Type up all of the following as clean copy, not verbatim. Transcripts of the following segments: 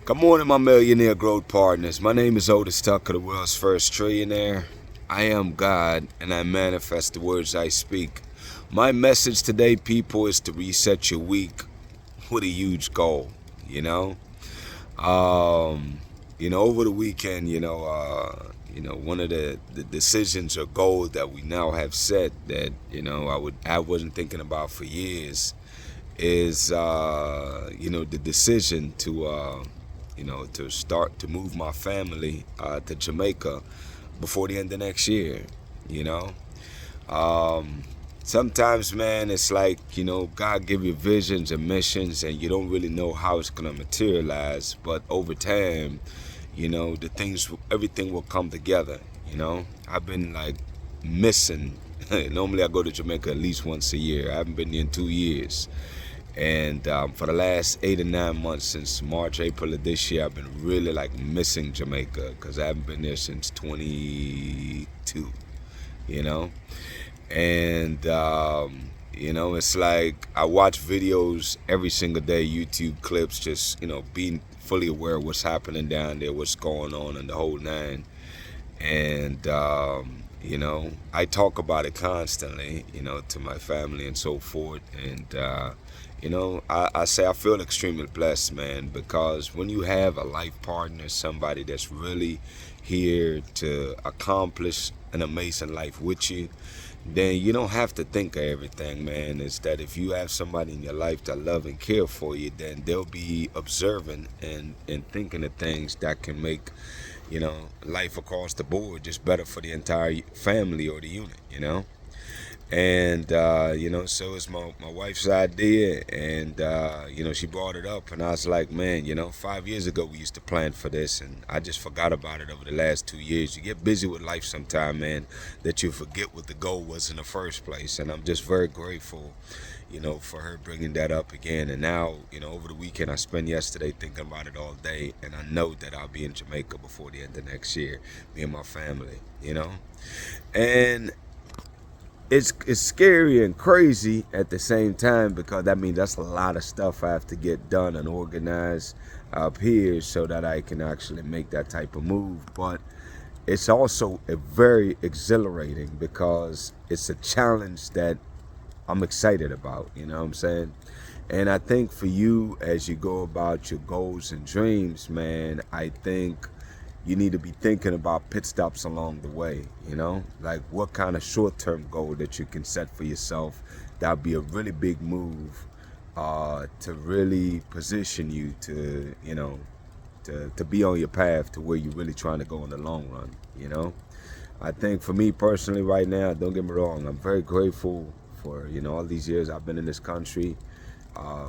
Good morning, my millionaire growth partners. My name is Otis Tucker, the world's first trillionaire. I am God, and I manifest the words I speak. My message today, people, is to reset your week with a huge goal. You know, um, over the weekend, one of the decisions or goals that we now have set that I wasn't thinking about for years is the decision to start to move my family to Jamaica before the end of next year. You know, um, sometimes, man, it's like God give you visions and missions, and you don't really know how it's gonna materialize. But over time, everything will come together. I've been like missing. Normally, I go to Jamaica at least once a year. I haven't been there in 2 years. And for the last 8 or 9 months, since March, April of this year, I've been really like missing Jamaica because I haven't been there since 22, you know? And, it's like I watch videos every single day, YouTube clips, just, being fully aware of what's happening down there, what's going on, and the whole nine. And, I talk about it constantly, to my family and so forth. And, I say I feel extremely blessed, man, because when you have a life partner, somebody that's really here to accomplish an amazing life with you, then you don't have to think of everything, man. It's that if you have somebody in your life that love and care for you, then they'll be observing and thinking of things that can make, life across the board just better for the entire family or the unit. And so it's my wife's idea, and she brought it up, and I was like, man, 5 years ago we used to plan for this, and I just forgot about it over the last 2 years. You get busy with life sometime, man, that you forget what the goal was in the first place. And I'm just very grateful, for her bringing that up again. And now, over the weekend, I spent yesterday thinking about it all day, and I know that I'll be in Jamaica before the end of next year, me and my family. And it's scary and crazy at the same time, because that means that's a lot of stuff I have to get done and organized up here so that I can actually make that type of move. But it's also a very exhilarating, because it's a challenge that I'm excited about, you know what I'm saying? And I think for you, as you go about your goals and dreams, man, I think you need to be thinking about pit stops along the way, like what kind of short-term goal that you can set for yourself. That'll be a really big move to really position you to be on your path to where you're really trying to go in the long run. I think for me personally right now, don't get me wrong, I'm very grateful for, all these years I've been in this country.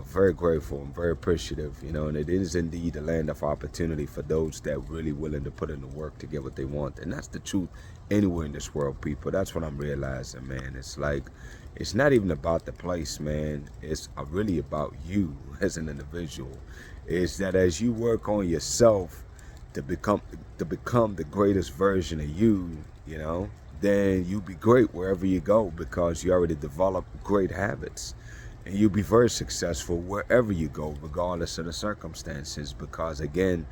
Very grateful and very appreciative, and it is indeed a land of opportunity for those that really willing to put in the work to get what they want. And that's the truth anywhere in this world, people. That's what I'm realizing, man. It's like, it's not even about the place, man. It's really about you as an individual. It's that as you work on yourself to become the greatest version of you, then you'll be great wherever you go, because you already developed great habits. And you'll be very successful wherever you go, regardless of the circumstances, because again,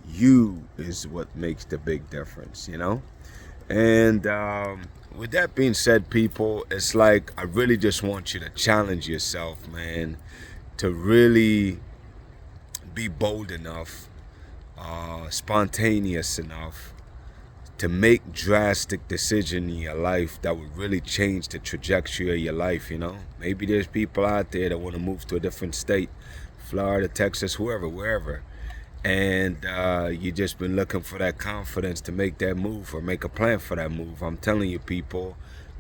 you is what makes the big difference, And with that being said, people, it's like I really just want you to challenge yourself, man, to really be bold enough, spontaneous enough, to make drastic decision in your life that would really change the trajectory of your life. Maybe there's people out there that want to move to a different state, Florida, Texas, wherever. And you just been looking for that confidence to make that move or make a plan for that move. I'm telling you, people,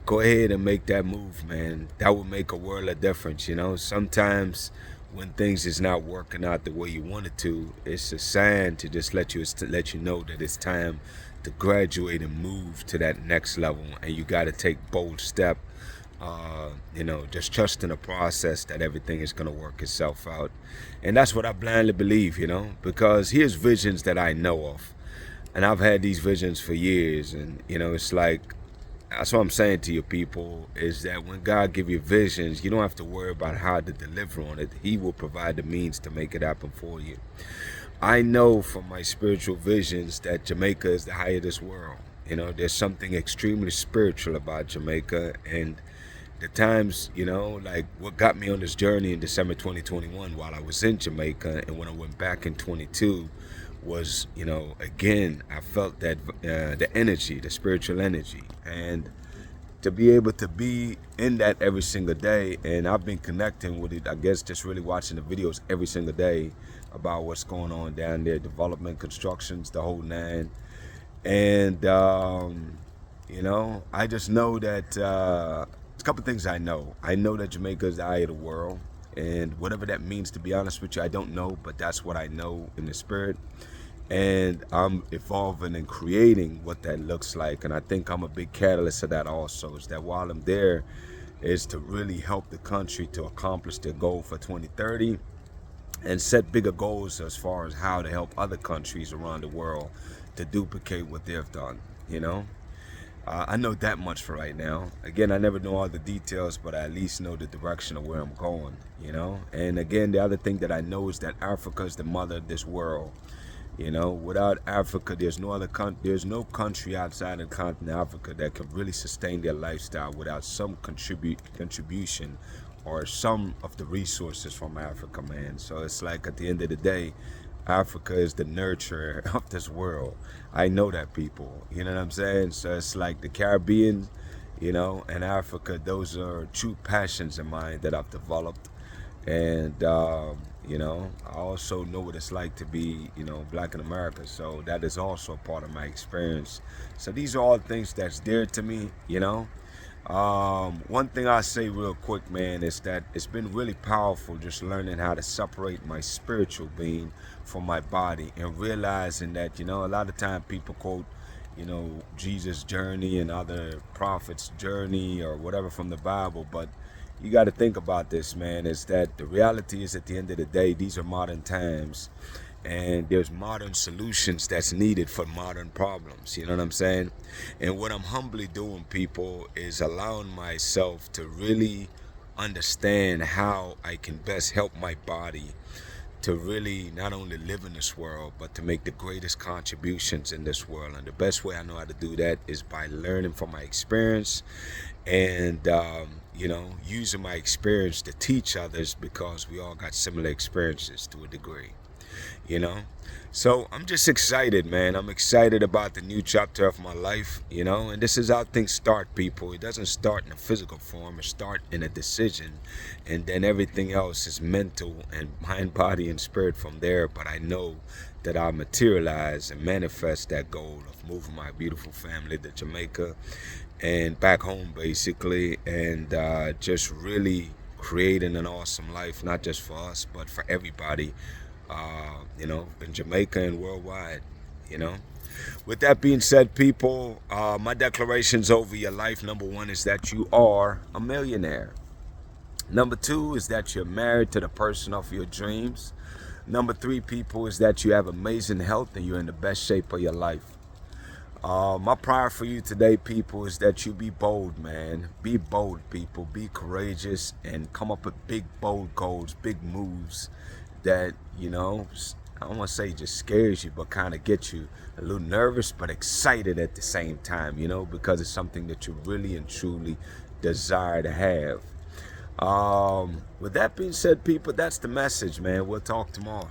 go ahead and make that move, man. That would make a world of difference. Sometimes when things is not working out the way you want it to, it's a sign to just let you know that it's time to graduate and move to that next level. And you got to take bold step, just trusting the process that everything is going to work itself out. And that's what I blindly believe, because here's visions that I know of, and I've had these visions for years. And it's like, that's what I'm saying to you, people, is that when God give you visions, you don't have to worry about how to deliver on it. He will provide the means to make it happen for you. I know from my spiritual visions that Jamaica is the height of this world. You know, there's something extremely spiritual about Jamaica, and the times, you know, like what got me on this journey in December 2021 while I was in Jamaica, and when I went back in 22 was, you know, again, I felt that the energy, the spiritual energy, and to be able to be in that every single day. And I've been connecting with it, I guess, just really watching the videos every single day about what's going on down there, development, constructions, the whole nine. And you know, I just know that a couple things I know. I know that Jamaica is the eye of the world, and whatever that means, to be honest with you, I don't know, but that's what I know in the spirit. And I'm evolving and creating what that looks like. And I think I'm a big catalyst of that also, is that while I'm there, is to really help the country to accomplish their goal for 2030 and set bigger goals as far as how to help other countries around the world to duplicate what they've done, you know? I know that much for right now. Again, I never know all the details, but I at least know the direction of where I'm going, you know? And again, the other thing that I know is that Africa is the mother of this world. You know, without Africa, there's no country outside of the continent of Africa that can really sustain their lifestyle without some contribution or some of the resources from Africa, man. So it's like at the end of the day, Africa is the nurturer of this world. I know that, people. You know what I'm saying? So it's like the Caribbean, you know, and Africa, those are true passions of mine that I've developed. And you know, I also know what it's like to be, you know, black in America, so that is also a part of my experience. So these are all things that's dear to me, you know. One thing I say real quick, man, is that it's been really powerful just learning how to separate my spiritual being from my body, and realizing that, you know, a lot of time people quote, you know, Jesus' journey and other prophets' journey or whatever from the Bible, but you got to think about this, man, is that the reality is, at the end of the day, these are modern times, and there's modern solutions that's needed for modern problems. You know what I'm saying? And what I'm humbly doing, people, is allowing myself to really understand how I can best help my body to really not only live in this world, but to make the greatest contributions in this world. And the best way I know how to do that is by learning from my experience, and you know, using my experience to teach others, because we all got similar experiences to a degree, you know. So I'm just excited, man. I'm excited about the new chapter of my life, you know. And this is how things start, people. It doesn't start in a physical form. It starts in a decision, and then everything else is mental and mind, body, and spirit from there. But I know that I'll materialize and manifest that goal of moving my beautiful family to Jamaica and back home, basically, and just really creating an awesome life, not just for us, but for everybody, you know, in Jamaica and worldwide, you know. With that being said, people, my declarations over your life: number one is that you are a millionaire. Number two is that you're married to the person of your dreams. Number three, people, is that you have amazing health and you're in the best shape of your life. My prayer for you today, people, is that you be bold, man. Be bold, people. Be courageous and come up with big, bold goals, big moves that, you know, I don't want to say just scares you, but kind of gets you a little nervous, but excited at the same time, you know, because it's something that you really and truly desire to have. With that being said, people, that's the message, man. We'll talk tomorrow.